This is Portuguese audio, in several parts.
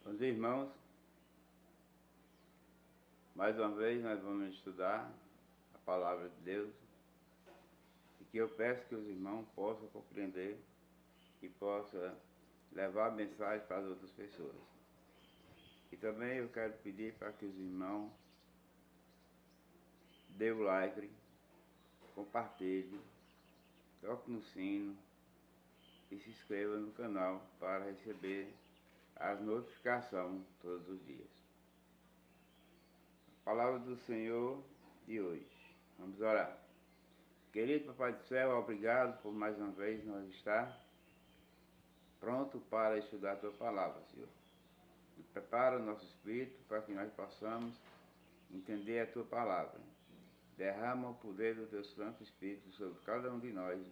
Os irmãos, mais uma vez nós vamos estudar a palavra de Deus e que eu peço que os irmãos possam compreender e possam levar a mensagem para as outras pessoas. E também eu quero pedir para que os irmãos dê o like, compartilhe, toque no sino e se inscreva no canal para receber as notificações todos os dias. Palavra do Senhor de hoje. Vamos orar. Querido Papai do Céu, obrigado por mais uma vez nós estar pronto para estudar a Tua Palavra, Senhor. E prepara o nosso espírito para que nós possamos entender a Tua Palavra. Derrama o poder do Teu Santo Espírito sobre cada um de nós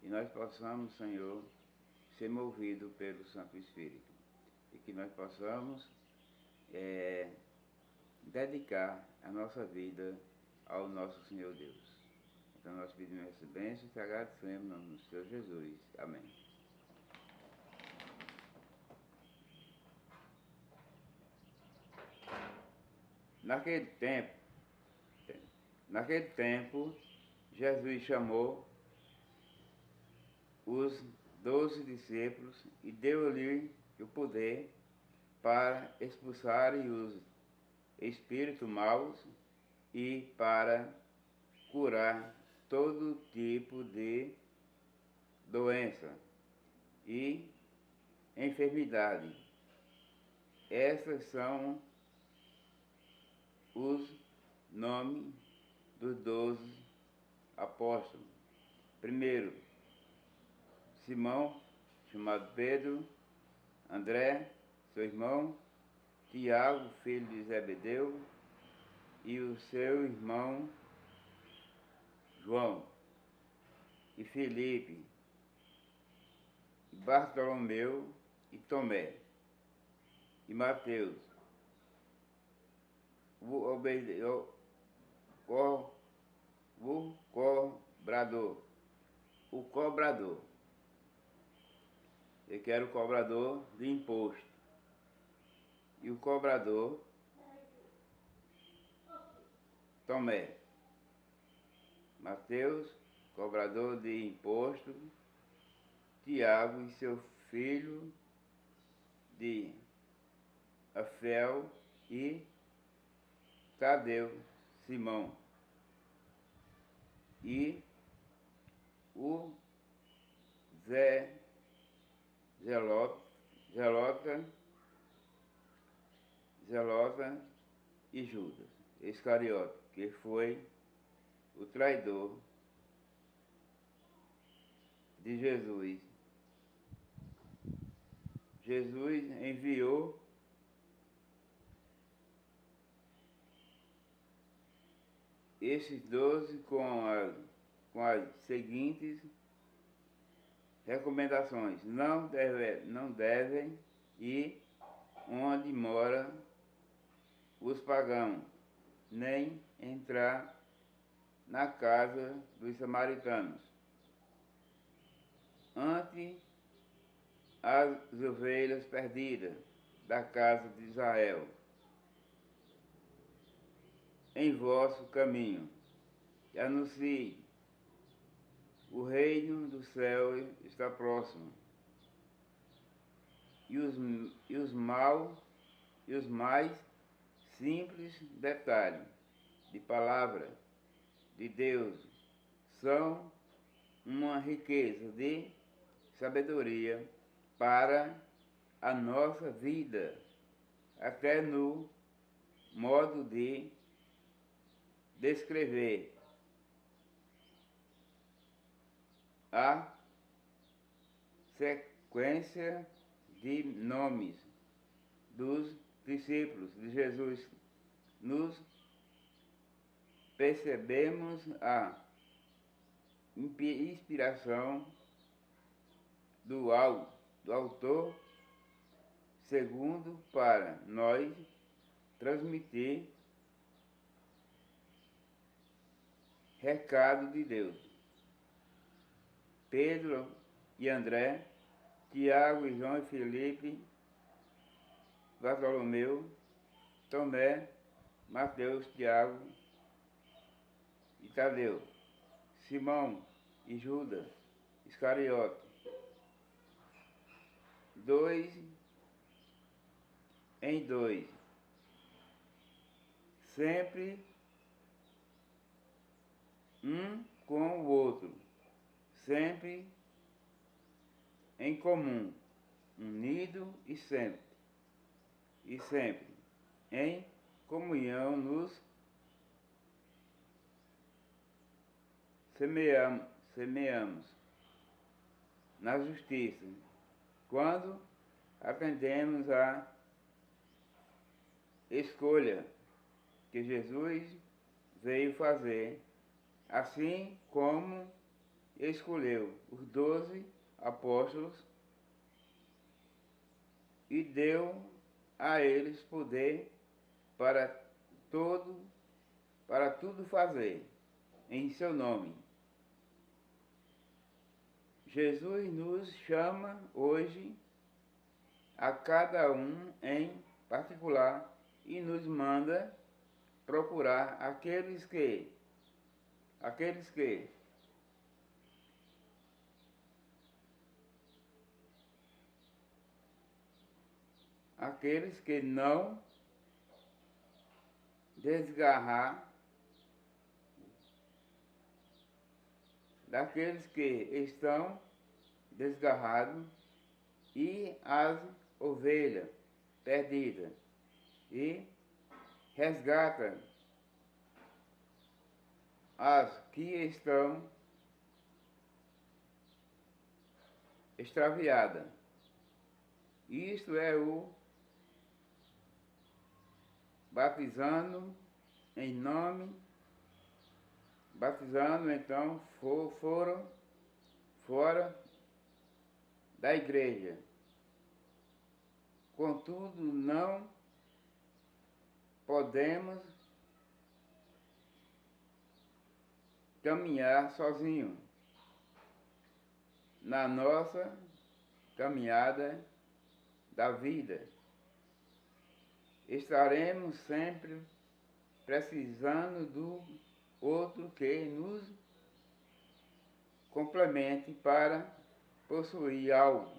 e nós possamos, Senhor, ser movidos pelo Santo Espírito. E que nós possamos dedicar a nossa vida ao nosso Senhor Deus. Então nós pedimos essa bênção e te agradecemos no nome do Senhor Jesus. Amém. Naquele tempo, Jesus chamou os 12 discípulos e deu-lhe o poder para expulsarem os espíritos maus e para curar todo tipo de doença e enfermidade. Esses são os nomes dos 12 apóstolos. Primeiro, Simão, chamado Pedro, André, seu irmão, Tiago, filho de Zebedeu, e o seu irmão João, e Filipe, e Bartolomeu, e Tomé, e Mateus, o cobrador, eu quero o cobrador de imposto, e o cobrador Tomé, Mateus, cobrador de imposto, Tiago e seu filho de Afel e Tadeu, Simão, e o Zelota e Judas Iscariote, que foi o traidor de Jesus. Jesus enviou esses 12 com as seguintes recomendações: não devem ir onde mora os pagãos, nem entrar na casa dos samaritanos. Ante as ovelhas perdidas da casa de Israel, em vosso caminho, e anuncie: o reino do céu está próximo. E os mais simples detalhes de palavra de Deus são uma riqueza de sabedoria para a nossa vida, até no modo de descrever a sequência de nomes dos discípulos de Jesus. Nos percebemos a inspiração do autor, segundo para nós transmitir recado de Deus. Pedro e André, Tiago e João e Filipe, Bartolomeu, Tomé, Mateus, Tiago e Tadeu, Simão e Judas Iscariote, 2 em 2, sempre um com o outro, sempre em comum, unido e sempre em comunhão nos semeamos na justiça, quando atendemos à escolha que Jesus veio fazer, assim como escolheu os 12 apóstolos e deu a eles poder para tudo fazer em seu nome. Jesus nos chama hoje a cada um em particular e nos manda procurar aqueles que não desgarrar daqueles que estão desgarrados e as ovelhas perdidas, e resgata as que estão extraviadas. Isto é o batizando então foram fora da igreja. Contudo, não podemos caminhar sozinhos na nossa caminhada da vida. Estaremos sempre precisando do outro que nos complemente para possuir algo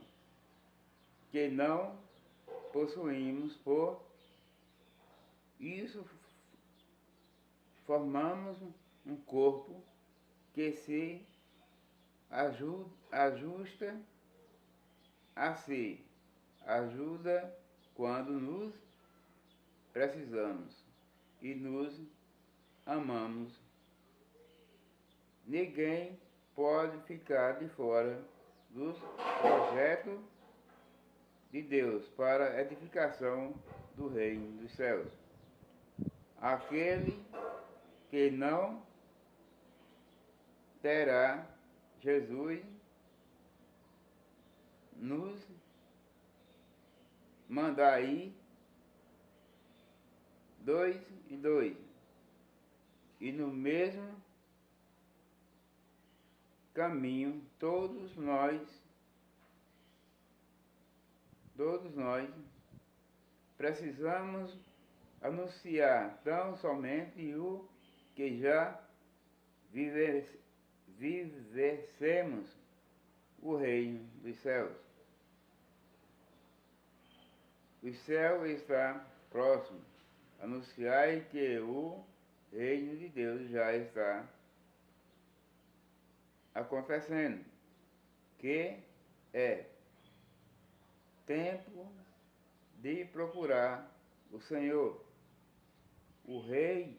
que não possuímos. Por isso formamos um corpo que se ajusta a si, ajuda quando nos precisamos e nos amamos. Ninguém pode ficar de fora dos projetos de Deus para a edificação do reino dos céus. Aquele que não terá Jesus nos mandar ir 2 em 2 e no mesmo caminho todos nós precisamos anunciar tão somente o que já vivemos o reino dos céus. O céu está próximo. Anunciai que o reino de Deus já está acontecendo, que é tempo de procurar o Senhor. O reino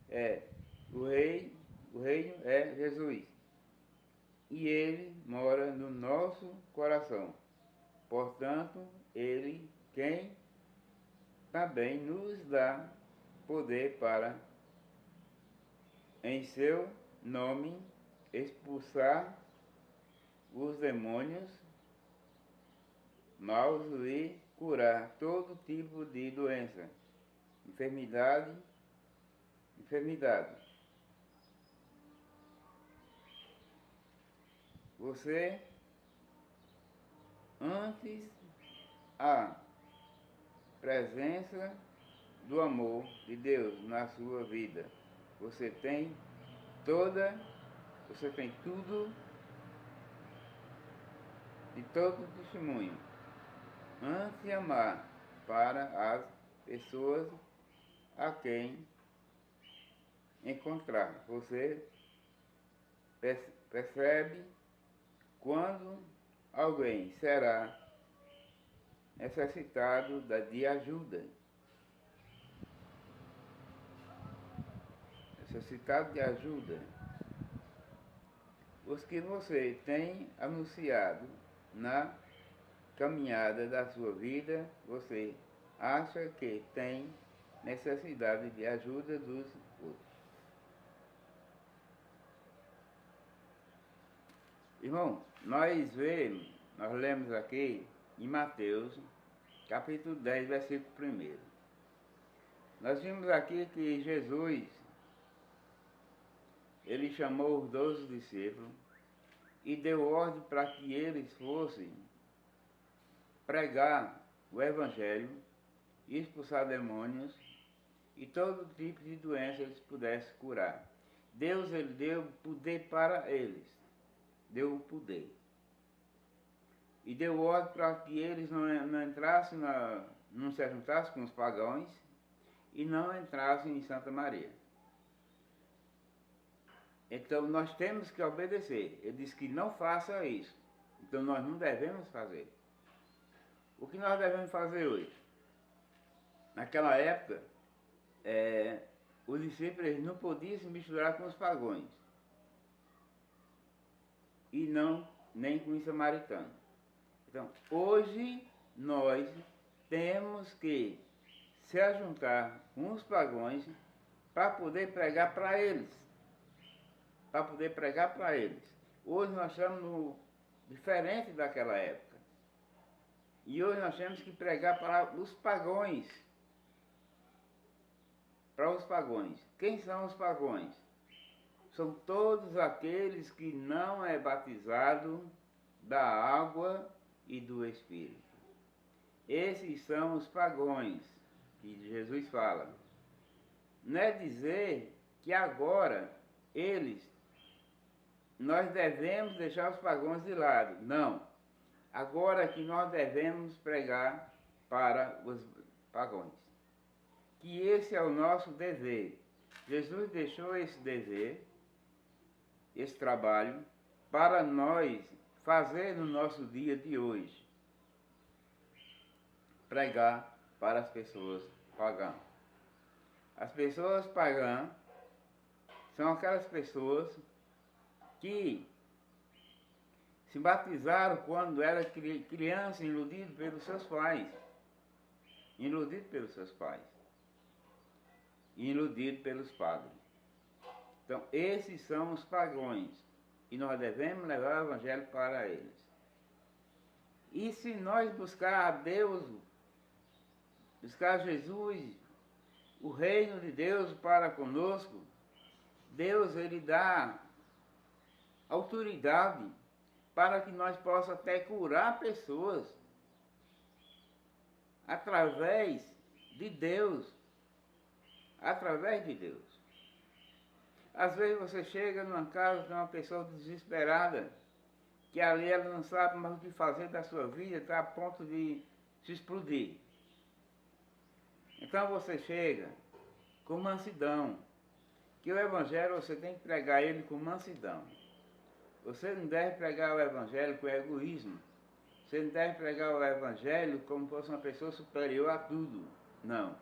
é Jesus, e ele mora no nosso coração. Portanto, ele quem também nos dá poder para, em seu nome, expulsar os demônios maus e curar todo tipo de doença, enfermidade. Você antes presença do amor de Deus na sua vida. Você tem tudo de todo testemunho. Antes de amar para as pessoas a quem encontrar. Você percebe quando alguém será necessitado de ajuda. Necessitado de ajuda. Os que você tem anunciado na caminhada da sua vida, você acha que tem necessidade de ajuda dos outros. Irmão, nós lemos aqui em Mateus, capítulo 10, versículo 1. Nós vimos aqui que Jesus, ele chamou os 12 discípulos e deu ordem para que eles fossem pregar o Evangelho, expulsar demônios e todo tipo de doença eles pudessem curar. Deus, ele deu poder para eles. Deu o poder. E deu ordem para que eles não entrassem, não se juntassem com os pagãos e não entrassem em Santa Maria. Então nós temos que obedecer. Ele disse que não faça isso. Então nós não devemos fazer. O que nós devemos fazer hoje? Naquela época, os discípulos não podiam se misturar com os pagãos. E nem com os samaritanos. Então, hoje nós temos que se ajuntar com os pagãos para poder pregar para eles. Para poder pregar para eles. Hoje nós estamos diferente daquela época. E hoje nós temos que pregar para os pagãos. Para os pagãos. Quem são os pagãos? São todos aqueles que não é batizado da água e do Espírito. Esses são os pagãos que Jesus fala. Não é dizer que agora nós devemos deixar os pagãos de lado. Não. Agora que nós devemos pregar para os pagãos. Que esse é o nosso dever. Jesus deixou esse dever, esse trabalho, para nós fazer no nosso dia de hoje. Pregar para as pessoas pagãs. As pessoas pagãs são aquelas pessoas que se batizaram quando era criança, iludido pelos seus pais. Iludido pelos seus pais. Iludido pelos padres. Então, esses são os pagãos. E nós devemos levar o Evangelho para eles. E se nós buscar a Deus, buscar Jesus, o reino de Deus para conosco, Deus, ele dá autoridade para que nós possamos até curar pessoas através de Deus. Através de Deus. Às vezes você chega numa casa de uma pessoa desesperada, que ali ela não sabe mais o que fazer da sua vida, está a ponto de se explodir. Então você chega com mansidão, que o Evangelho você tem que pregar ele com mansidão. Você não deve pregar o Evangelho com egoísmo. Você não deve pregar o Evangelho como se fosse uma pessoa superior a tudo. Não.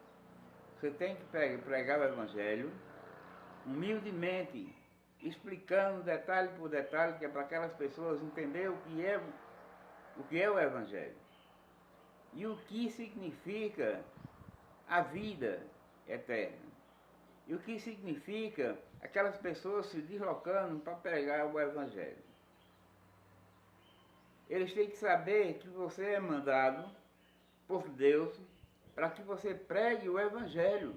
Você tem que pregar o Evangelho humildemente, explicando detalhe por detalhe, que é para aquelas pessoas entenderem o que é o Evangelho. E o que significa a vida eterna. E o que significa aquelas pessoas se deslocando para pregar o Evangelho. Eles têm que saber que você é mandado por Deus para que você pregue o Evangelho.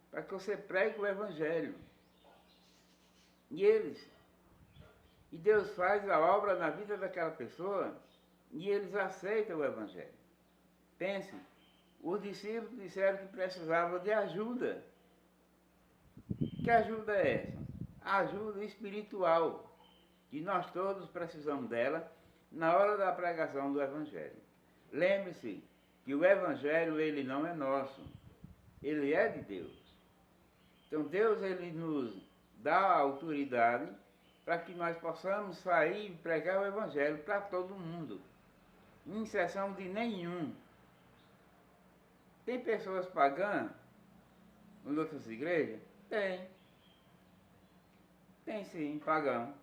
Para que você pregue o Evangelho. E Deus faz a obra na vida daquela pessoa e eles aceitam o Evangelho. Pense os discípulos disseram que precisavam de ajuda. Que ajuda é essa? Ajuda espiritual. E nós todos precisamos dela na hora da pregação do Evangelho. Lembre-se que o Evangelho, ele não é nosso. Ele é de Deus. Então Deus, ele nos dá a autoridade para que nós possamos sair e pregar o Evangelho para todo mundo. Em exceção de nenhum. Tem pessoas pagãs em outras igrejas? Tem. Tem sim, pagão.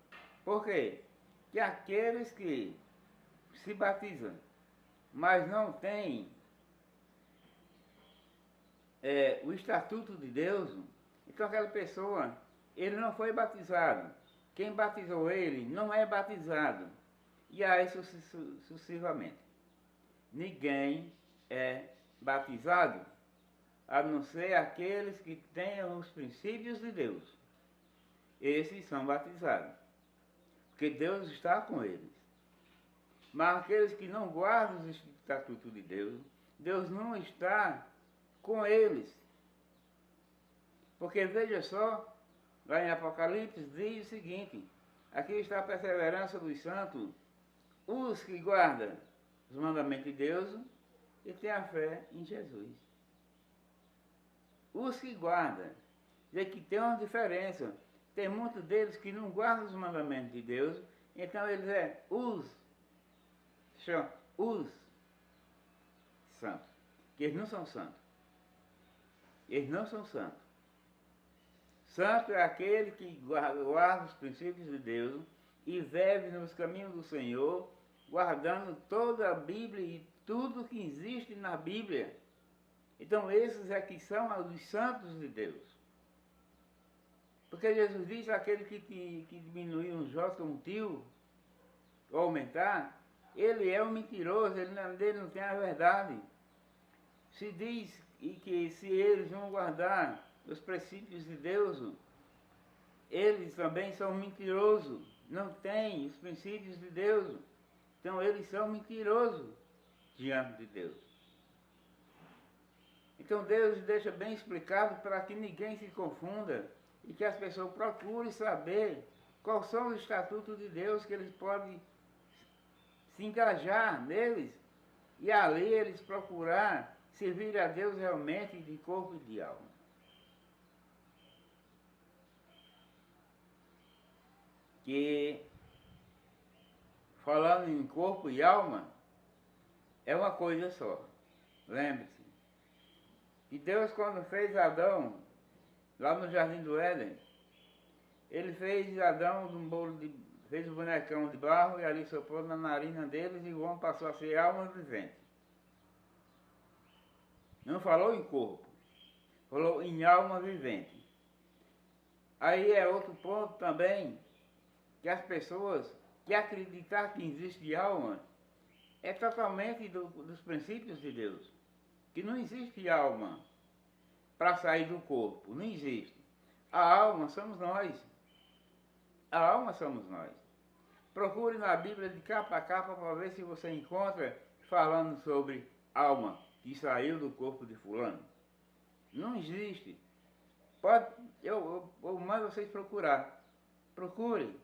Por quê? Que aqueles que se batizam, mas não têm o estatuto de Deus, então aquela pessoa, ele não foi batizado. Quem batizou ele não é batizado. E aí sucessivamente. Ninguém é batizado, a não ser aqueles que tenham os princípios de Deus. Esses são batizados, porque Deus está com eles. Mas aqueles que não guardam os estatutos de Deus, Deus não está com eles. Porque veja só, lá em Apocalipse diz o seguinte: aqui está a perseverança dos santos, os que guardam os mandamentos de Deus e têm a fé em Jesus. Os que guardam, dizer que tem uma diferença. Tem muitos deles que não guardam os mandamentos de Deus, então eles chamam os santos, que eles não são santos. Eles não são santos. Santo é aquele que guarda os princípios de Deus e vive nos caminhos do Senhor, guardando toda a Bíblia e tudo que existe na Bíblia. Então esses aqui são os santos de Deus. Porque Jesus disse: aquele que diminuir um jota um tio, ou aumentar, ele é um mentiroso, ele não tem a verdade. Se diz que se eles vão guardar os princípios de Deus, eles também são mentirosos, não têm os princípios de Deus. Então eles são mentirosos diante de Deus. Então Deus deixa bem explicado para que ninguém se confunda e que as pessoas procurem saber quais são os estatutos de Deus, que eles podem se engajar neles e ali eles procurar servir a Deus realmente de corpo e de alma. Que, falando em corpo e alma, é uma coisa só. Lembre-se que Deus, quando fez Adão, lá no Jardim do Éden, ele fez Adão fez um bonecão de barro e ali soprou na narina deles e o homem passou a ser alma vivente. Não falou em corpo, falou em alma vivente. Aí é outro ponto também, que as pessoas que acreditar que existe alma é totalmente dos princípios de Deus. Que não existe alma para sair do corpo, não existe. A alma somos nós. A alma somos nós. Procure na Bíblia de capa a capa para ver se você encontra falando sobre alma que saiu do corpo de fulano. Não existe. Eu mando vocês procurar. Procure.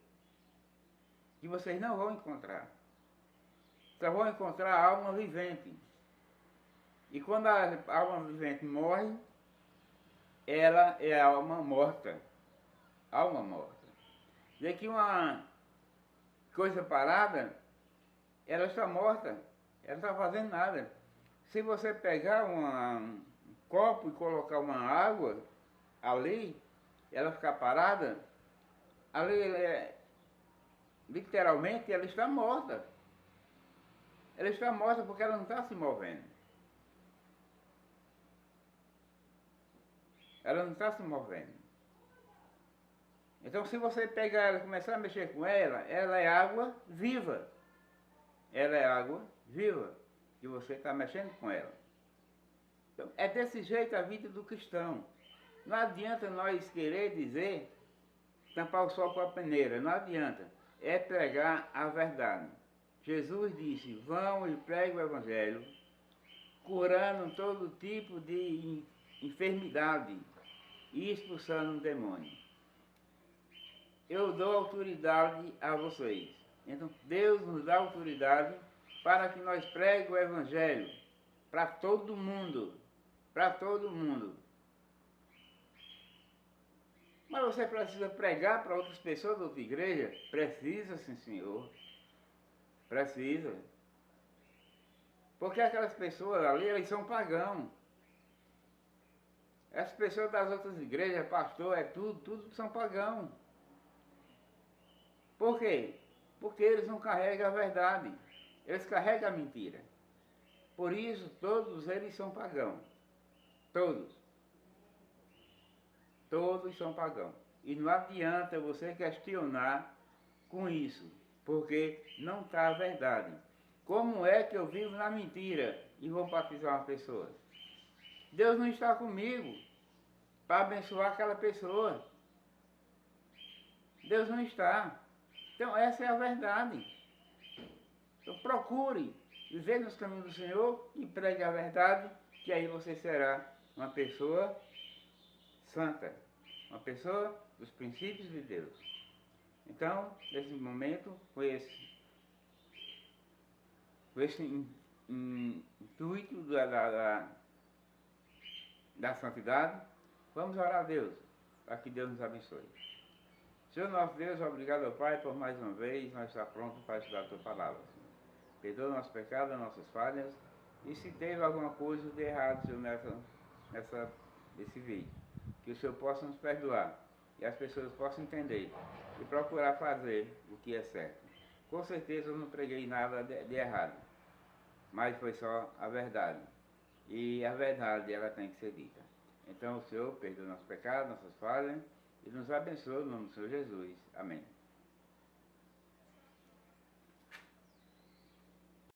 Que vocês não vão encontrar. Só vão encontrar a alma vivente. E quando a alma vivente morre, ela é a alma morta. Alma morta. E aqui uma coisa parada, ela está morta. Ela não está fazendo nada. Se você pegar um copo e colocar uma água ali, ela ficar parada, ali literalmente ela está morta. Ela está morta porque ela não está se movendo. Ela não está se movendo. Então, se você pegar ela e começar a mexer com ela, ela é água viva. Ela é água viva, que você está mexendo com ela. Então, é desse jeito a vida do cristão. Não adianta nós querer dizer, tampar o sol com a peneira, não adianta. É pregar a verdade. Jesus disse: vão e preguem o Evangelho curando todo tipo de enfermidade e expulsando um demônio. Eu dou autoridade a vocês. Então Deus nos dá autoridade para que nós preguemos o Evangelho para todo mundo. Para todo mundo. Mas você precisa pregar para outras pessoas da outra igreja? Precisa, sim, senhor. Precisa. Porque aquelas pessoas ali, eles são pagãos. As pessoas das outras igrejas, pastor, tudo são pagãos. Por quê? Porque eles não carregam a verdade. Eles carregam a mentira. Por isso, todos eles são pagãos. Todos. Todos são pagãos. E não adianta você questionar com isso, porque não está a verdade. Como é que eu vivo na mentira e vou batizar uma pessoa? Deus não está comigo para abençoar aquela pessoa. Deus não está. Então essa é a verdade. Então procure viver nos caminhos do Senhor e pregue a verdade, que aí você será uma pessoa santa, uma pessoa dos princípios de Deus. Então, nesse momento, com esse intuito da santidade, vamos orar a Deus, para que Deus nos abençoe. Senhor nosso Deus, obrigado ao Pai por mais uma vez nós estar prontos para estudar a Tua Palavra. Senhor. Perdoa nossos pecados, nossas falhas, e se teve alguma coisa de errado, Senhor, nesse vídeo, que o Senhor possa nos perdoar e as pessoas possam entender e procurar fazer o que é certo. Com certeza eu não preguei nada de errado, mas foi só a verdade. E a verdade, ela tem que ser dita. Então o Senhor perdoa nossos pecados, nossas falhas, e nos abençoe no nome do Senhor Jesus. Amém.